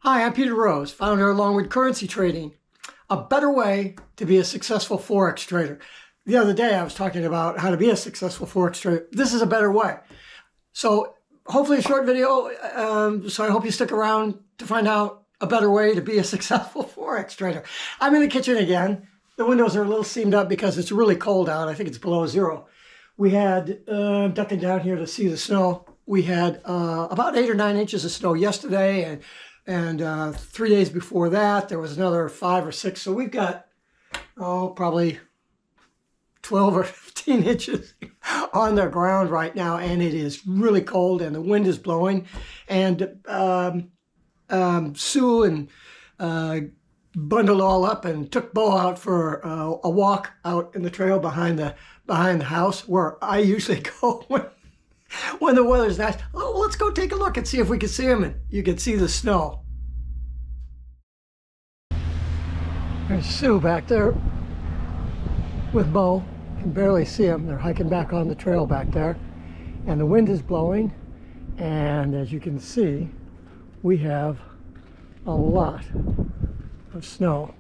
Hi, I'm Peter Rose, founder of Longwood Currency Trading. A better way to be a successful Forex trader. The other day I was talking about how to be a successful Forex trader. This is a better way. So hopefully a short video, so I hope you stick around to find out a better way to be a successful Forex trader. I'm in the kitchen again. The windows are a little seamed up because it's really cold out. I think it's below zero. We had, ducking down here to see the snow, we had about 8 or 9 inches of snow yesterday, and 3 days before that, there was another 5 or 6. So we've got, probably 12 or 15 inches on the ground right now. And it is really cold and the wind is blowing. And Sue and bundled all up and took Bo out for a walk out in the trail behind the house where I usually go when the weather's nice. Oh, let's go take a look and see if we can see him. And you can see the snow. There's Sue back there with Bo. You can barely see them. They're hiking back on the trail back there. And the wind is blowing. And as you can see, we have a lot of snow.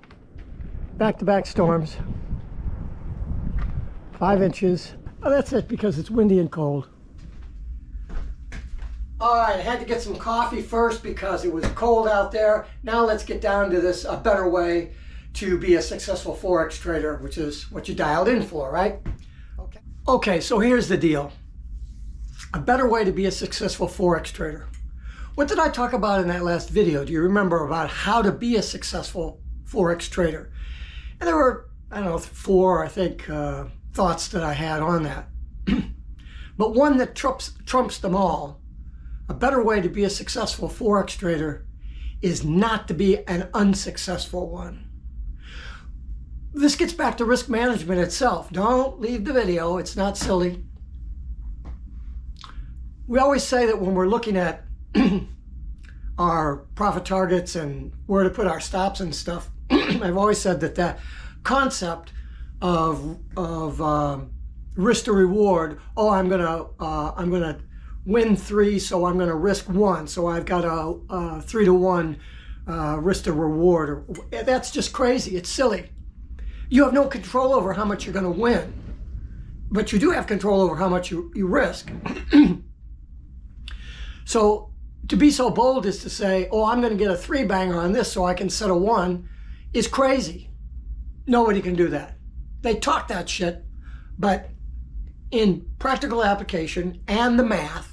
Back-to-back storms. 5 inches. Oh, that's it because it's windy and cold. All right, I had to get some coffee first because it was cold out there. Now let's get down to this, a better way to be a successful Forex trader, which is what you dialed in for, right? Okay, so here's the deal. A better way to be a successful Forex trader. What did I talk about in that last video? Do you remember about how to be a successful Forex trader? And there were, I don't know, 4, I think, thoughts that I had on that. But one that trumps them all. A better way to be a successful Forex trader is not to be an unsuccessful one. This gets back to risk management itself. Don't leave the video. It's not silly. We always say that when we're looking at our profit targets and where to put our stops and stuff, I've always said that that concept of risk to reward, I'm gonna win 3, so I'm going to risk 1. So I've got a 3 to 1 risk to reward. That's just crazy. It's silly. You have no control over how much you're going to win, but you do have control over how much you risk. So to be so bold is to say, I'm going to get a 3-banger on this so I can set a 1 is crazy. Nobody can do that. They talk that shit, but in practical application and the math,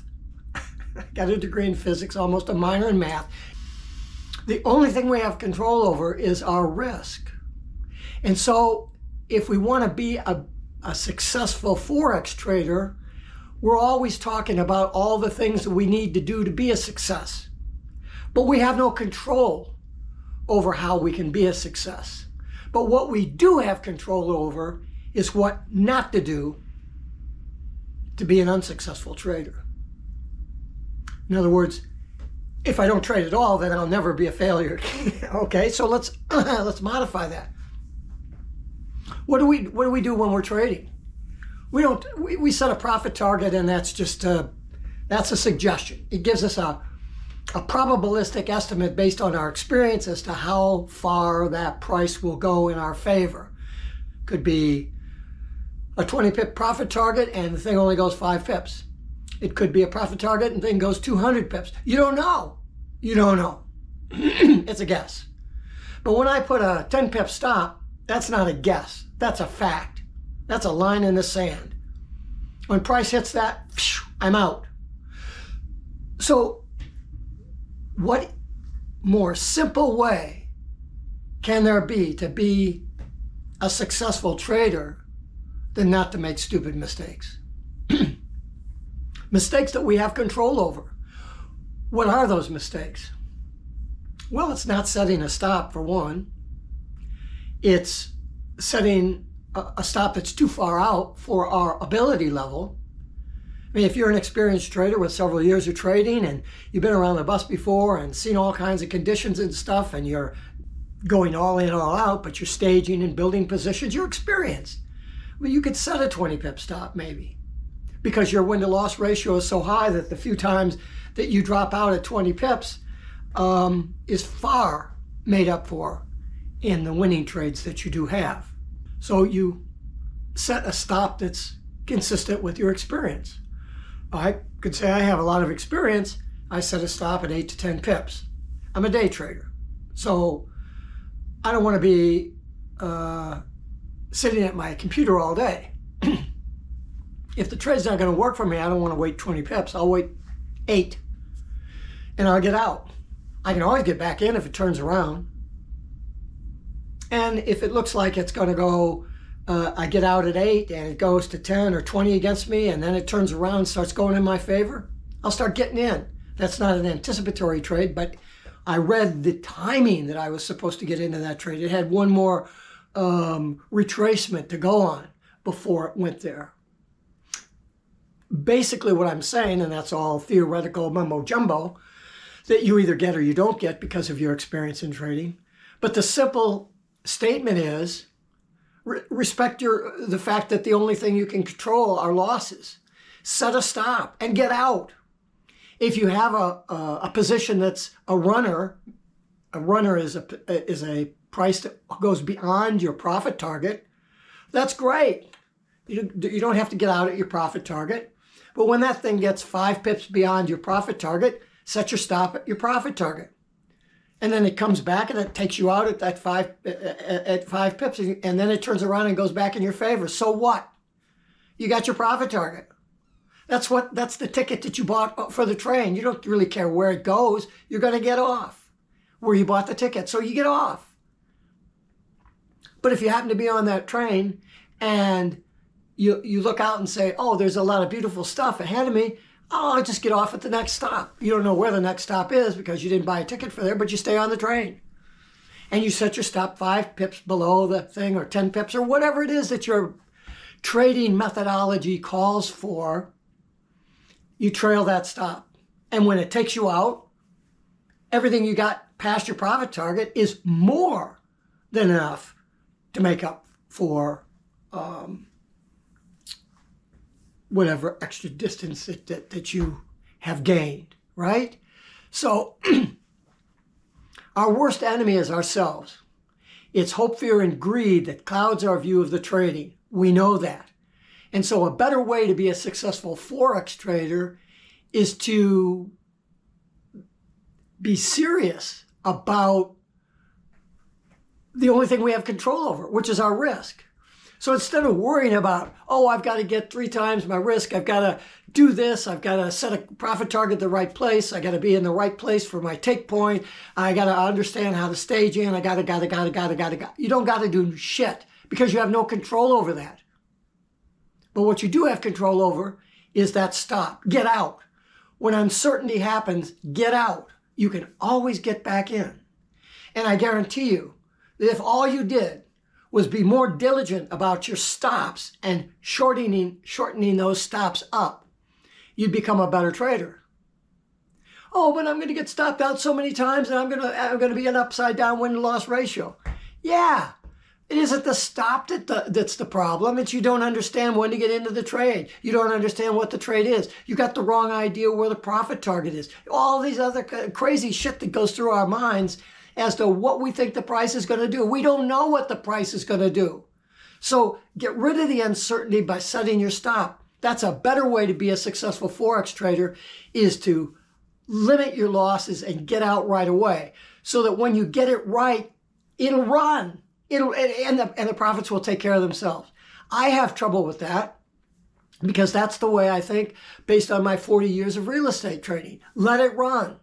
I got a degree in physics, almost a minor in math. The only thing we have control over is our risk. And so if we want to be a successful Forex trader, we're always talking about all the things that we need to do to be a success. But we have no control over how we can be a success. But what we do have control over is what not to do to be an unsuccessful trader. In other words, if I don't trade at all, then I'll never be a failure. Okay, so let's modify that. What do we do when we're trading? We set a profit target, and that's just that's a suggestion. It gives us a probabilistic estimate based on our experience as to how far that price will go in our favor. Could be a 20-pip profit target and the thing only goes 5 pips. It could be a profit target and the thing goes 200 pips. You don't know. You don't know. It's a guess. But when I put a 10-pip stop, that's not a guess. That's a fact. That's a line in the sand. When price hits that, I'm out. So what more simple way can there be to be a successful trader than not to make stupid mistakes? Mistakes that we have control over. What are those mistakes? Well, it's not setting a stop, for one. It's setting a stop that's too far out for our ability level. I mean, if you're an experienced trader with several years of trading and you've been around the bus before and seen all kinds of conditions and stuff, and you're going all in, all out, but you're staging and building positions, you're experienced. Well, you could set a 20-pip stop maybe, because your win-to-loss ratio is so high that the few times that you drop out at 20 pips, is far made up for in the winning trades that you do have. So you set a stop that's consistent with your experience. I could say I have a lot of experience. I set a stop at 8 to 10 pips. I'm a day trader. So I don't want to be sitting at my computer all day. If the trade's not going to work for me, I don't want to wait 20 pips. I'll wait 8 and I'll get out. I can always get back in if it turns around. And if it looks like it's going to go, I get out at 8 and it goes to 10 or 20 against me and then it turns around and starts going in my favor, I'll start getting in. That's not an anticipatory trade, but I read the timing that I was supposed to get into that trade. It had one more retracement to go on before it went there. Basically what I'm saying, and that's all theoretical mumbo jumbo, that you either get or you don't get because of your experience in trading. But the simple statement is, respect the fact that the only thing you can control are losses. Set a stop and get out. If you have a position that's a runner is a price that goes beyond your profit target, that's great. You don't have to get out at your profit target. But when that thing gets 5 pips beyond your profit target, set your stop at your profit target. And then it comes back and it takes you out at that 5 pips, and then it turns around and goes back in your favor. So what? You got your profit target. That's the ticket that you bought for the train. You don't really care where it goes. You're going to get off where you bought the ticket. So you get off. But if you happen to be on that train and you look out and say, oh, there's a lot of beautiful stuff ahead of me, oh, I'll just get off at the next stop. You don't know where the next stop is because you didn't buy a ticket for there, but you stay on the train. And you set your stop 5 pips below the thing or 10 pips or whatever it is that your trading methodology calls for. You trail that stop. And when it takes you out, everything you got past your profit target is more than enough to make up for whatever extra distance that you have gained, right? So our worst enemy is ourselves. It's hope, fear, and greed that clouds our view of the trading. We know that. And so a better way to be a successful Forex trader is to be serious about the only thing we have control over, which is our risk. So instead of worrying about, oh, I've got to get 3 times my risk, I've got to do this, I've got to set a profit target the right place, I got to be in the right place for my take point, I got to understand how to stage in, I got to. You don't got to do shit because you have no control over that. But what you do have control over is that stop. Get out. When uncertainty happens, get out. You can always get back in. And I guarantee you that if all you did was be more diligent about your stops and shortening those stops up, you'd become a better trader. Oh, but I'm going to get stopped out so many times and I'm going to be an upside down win-to-loss ratio. Yeah, it isn't the stop that's the problem. It's you don't understand when to get into the trade. You don't understand what the trade is. You got the wrong idea where the profit target is. All these other crazy shit that goes through our minds as to what we think the price is going to do. We don't know what the price is going to do. So get rid of the uncertainty by setting your stop. That's a better way to be a successful Forex trader, is to limit your losses and get out right away so that when you get it right, it'll run. And the profits will take care of themselves. I have trouble with that because that's the way I think based on my 40 years of real estate trading. Let it run.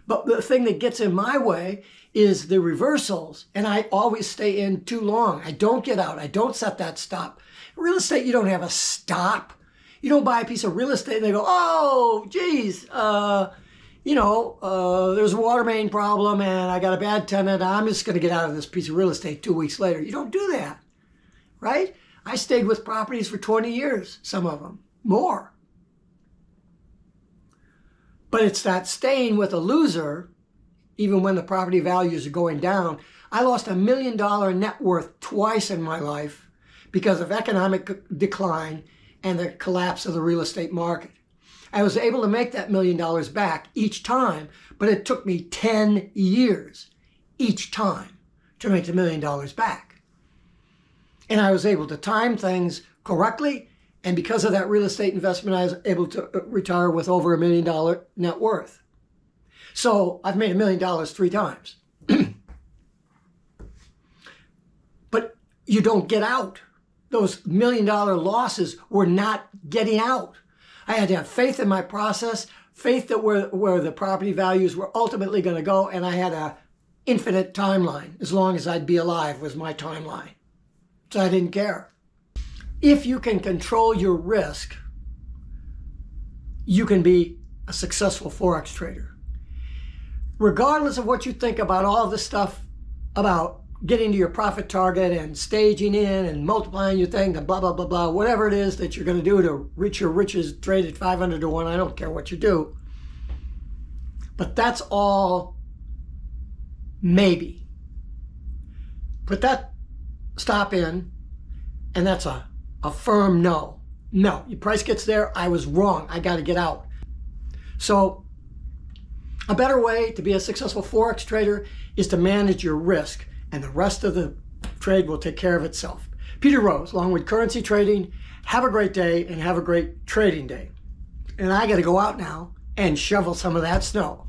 But the thing that gets in my way is the reversals, and I always stay in too long. I don't get out. I don't set that stop. In real estate, you don't have a stop. You don't buy a piece of real estate and they go, oh, geez, there's a water main problem and I got a bad tenant. I'm just going to get out of this piece of real estate 2 weeks later. You don't do that, right? I stayed with properties for 20 years, some of them, more. But it's that staying with a loser, even when the property values are going down. I lost $1 million net worth twice in my life because of economic decline and the collapse of the real estate market. I was able to make that $1 million back each time, but it took me 10 years each time to make the $1 million back. And I was able to time things correctly, and because of that real estate investment, I was able to retire with over $1 million net worth. So I've made $1 million 3 times. But you don't get out. Those $1 million losses were not getting out. I had to have faith in my process, faith that where the property values were ultimately going to go, and I had an infinite timeline. As long as I'd be alive was my timeline. So I didn't care. If you can control your risk, you can be a successful Forex trader. Regardless of what you think about all this stuff about getting to your profit target and staging in and multiplying your thing and blah, blah, blah, blah, whatever it is that you're going to do to reach your riches, trade at 500 to 1, I don't care what you do. But that's all maybe. Put that stop in, and that's a firm no. No, your price gets there, I was wrong, I got to get out. So a better way to be a successful Forex trader is to manage your risk, and the rest of the trade will take care of itself. Peter Rose, Longwood Currency Trading. Have a great day and have a great trading day. And I got to go out now and shovel some of that snow.